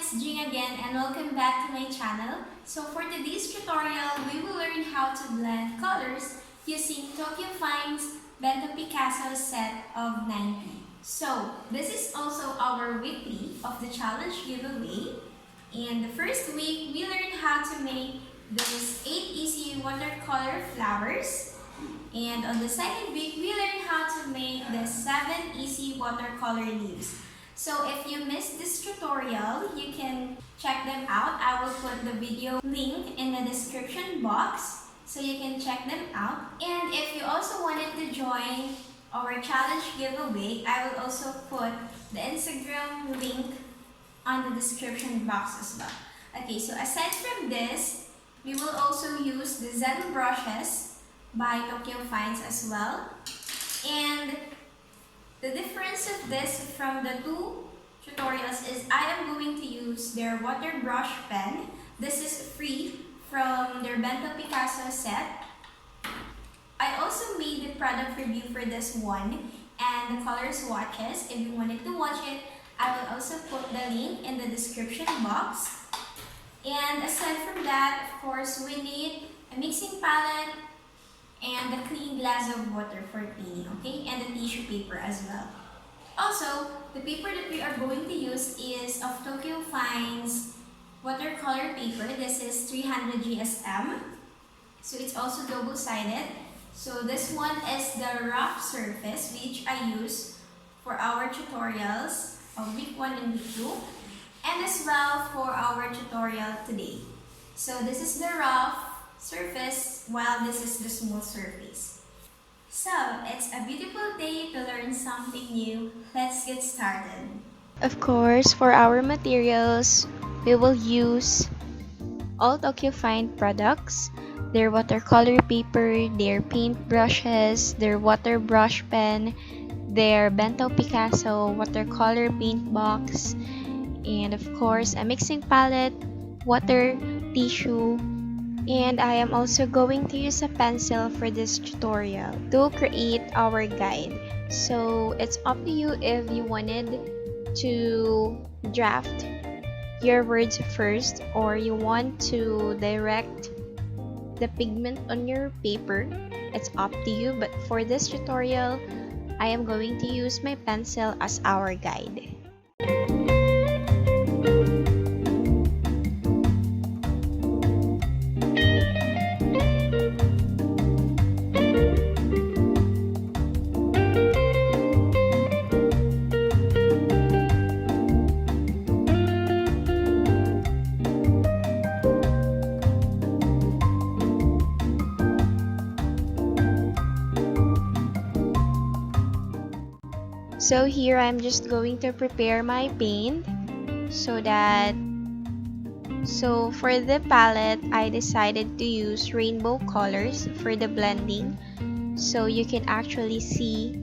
it's Jing again and welcome back to my channel. So for today's tutorial, we will learn how to blend colors using TokyoFinds Bento Picasso set of 90. So this is also our week 3 of the challenge giveaway. In the first week, we learned how to make these 8 easy watercolor flowers. And on the second week, we learned how to make the 7 easy watercolor leaves. So if you missed this tutorial, you can check them out. I will put the video link in the description box so you can check them out. And if you also wanted to join our challenge giveaway, I will also put the Instagram link on the description box as well. Okay, so aside from this, we will also use the Zen brushes by TokyoFinds as well. And the difference of this from the two tutorials is I am going to use their water brush pen. This is free from their Bento Picasso set. I also made the product review for this one and the color swatches. If you wanted to watch it, I will also put the link in the description box. And aside from that, of course, we need a mixing palette and a clean glass of water for cleaning, okay? And a tissue paper as well. Also, the paper that we are going to use is of TokyoFinds watercolor paper. This is 300 GSM. So it's also double-sided. So this one is the rough surface which I use for our tutorials of week 1 and week 2. And as well for our tutorial today. So this is the rough surface while this is the smooth surface. So it's a beautiful day to learn something new. Let's get started. Of course, for our materials, we will use all TokyoFind products, their watercolor paper, their paint brushes, their water brush pen, their Bento Picasso watercolor paint box, and of course a mixing palette, water, tissue, and I am also going to use a pencil for this tutorial to create our guide. So it's up to you if you wanted to draft your words first or you want to direct the pigment on your paper. It's up to you, but for this tutorial, I am going to use my pencil as our guide. So here I'm just going to prepare my paint so for the palette I decided to use rainbow colors for the blending so you can actually see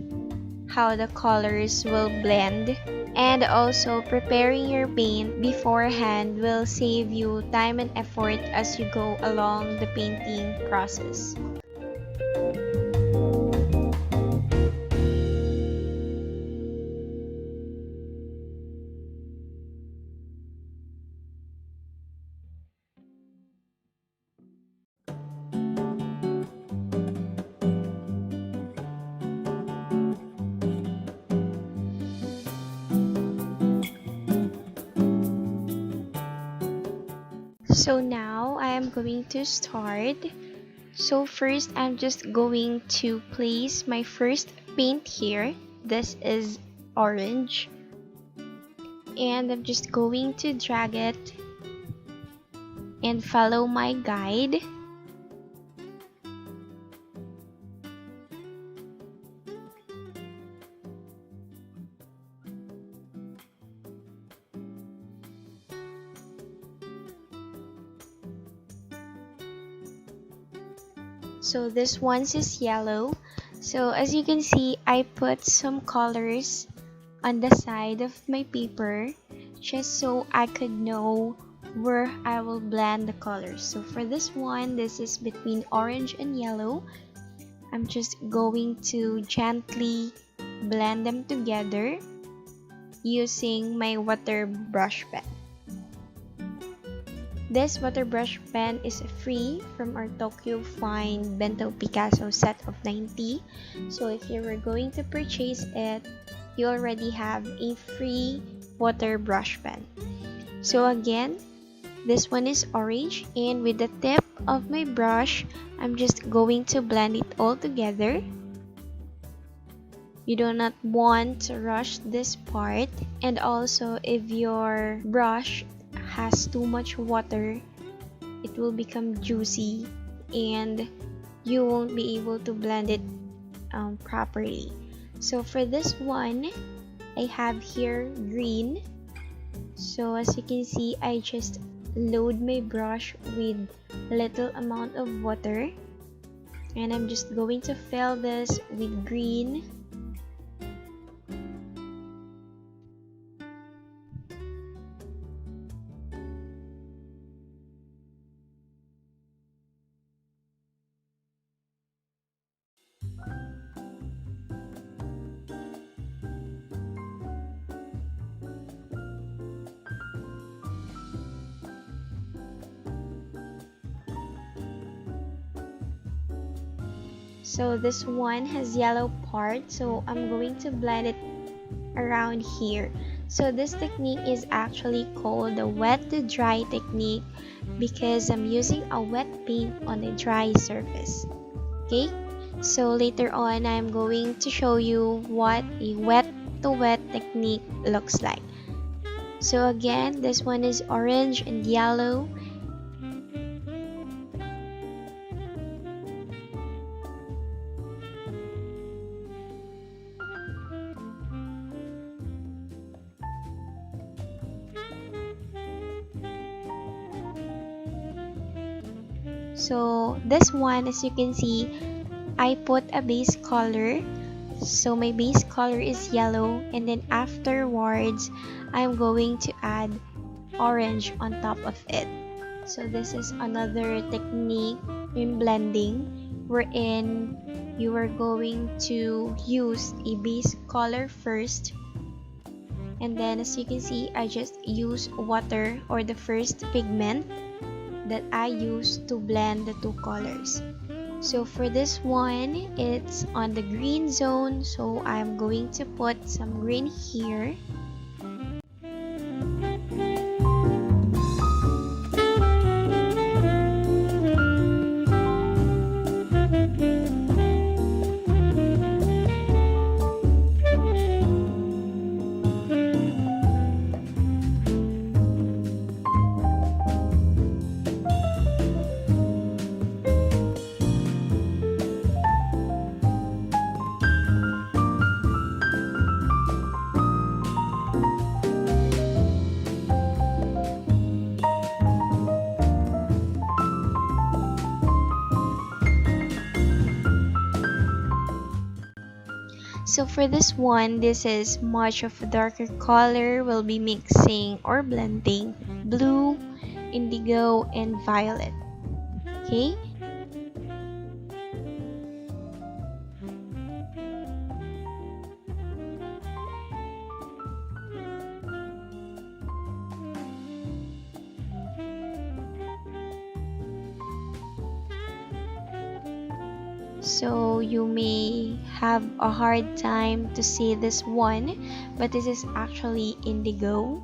how the colors will blend, and also preparing your paint beforehand will save you time and effort as you go along the painting process. So now I am going to start. So first I'm just going to place my first paint here. This is orange. And I'm just going to drag it and follow my guide. So this one is yellow. So as you can see, I put some colors on the side of my paper just so I could know where I will blend the colors. So for this one, this is between orange and yellow. I'm just going to gently blend them together using my water brush pen. This water brush pen is free from our TokyoFinds Bento Picasso set of 90. So if you were going to purchase it, you already have a free water brush pen. So again, this one is orange, and with the tip of my brush, I'm just going to blend it all together. You do not want to rush this part, and also if your brush has too much water, it will become juicy and you won't be able to blend it properly. So for this one, I have here green. So as you can see, I just load my brush with little amount of water, and I'm just going to fill this with green. So this one has yellow part, so I'm going to blend it around here. So this technique is actually called the wet to dry technique because I'm using a wet paint on a dry surface. Okay, so later on I'm going to show you what a wet to wet technique looks like. So again, this one is orange and yellow. So this one, as you can see, I put a base color. So my base color is yellow, and then afterwards I'm going to add orange on top of it. So this is another technique in blending wherein you are going to use a base color first, and then as you can see, I just use water or the first pigment that I use to blend the two colors. So for this one, it's on the green zone, so I'm going to put some green here. So for this one, this is much of a darker color. We'll be mixing or blending blue, indigo, and violet. Okay. So you may have a hard time to see this one, but this is actually indigo.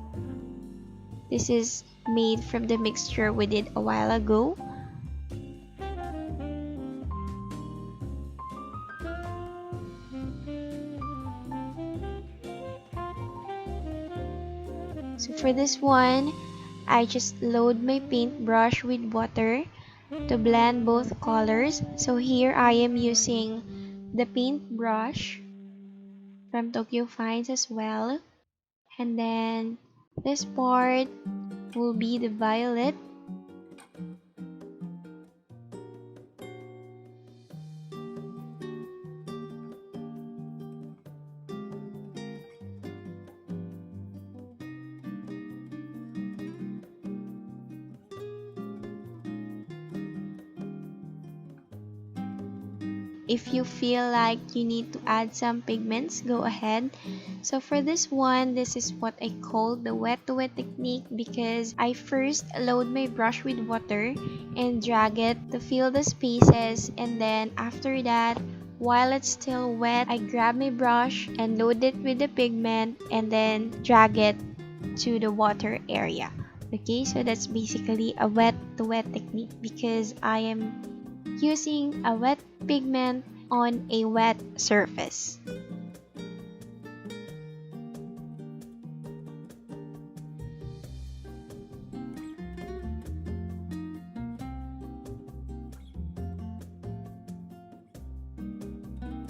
This is made from the mixture we did a while ago. So for this one, I just load my paintbrush with water to blend both colors. So here I am using the paintbrush from TokyoFinds as well. And then this part will be the violet. If you feel like you need to add some pigments, go ahead. So for this one, this is what I call the wet to wet technique, because I first load my brush with water and drag it to fill the spaces, and then after that, while it's still wet, I grab my brush and load it with the pigment and then drag it to the water area. Okay, so that's basically a wet to wet technique because I am using a wet pigment on a wet surface.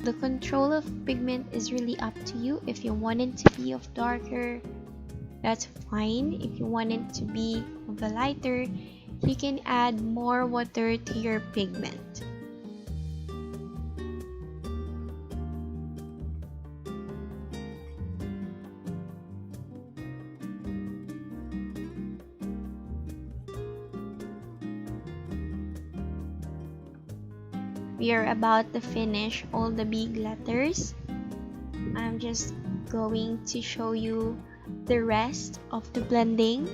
The control of pigment is really up to you. If you want it to be of darker, that's fine. If you want it to be of a lighter, you can add more water to your pigment. We are about to finish all the big letters. I'm just going to show you the rest of the blending.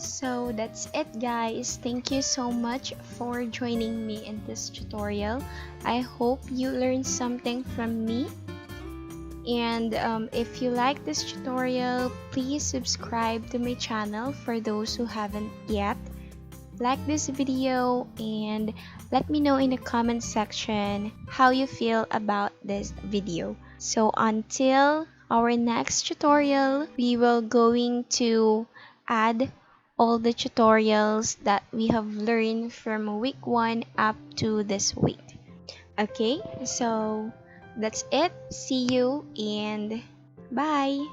So that's it, guys. Thank you so much for joining me in this tutorial. I hope you learned something from me. And if you like this tutorial, please subscribe to my channel for those who haven't yet. Like this video and let me know in the comment section how you feel about this video. So until our next tutorial, we will going to add all the tutorials that we have learned from week 1 up to this week. Okay, so that's it. See you and bye.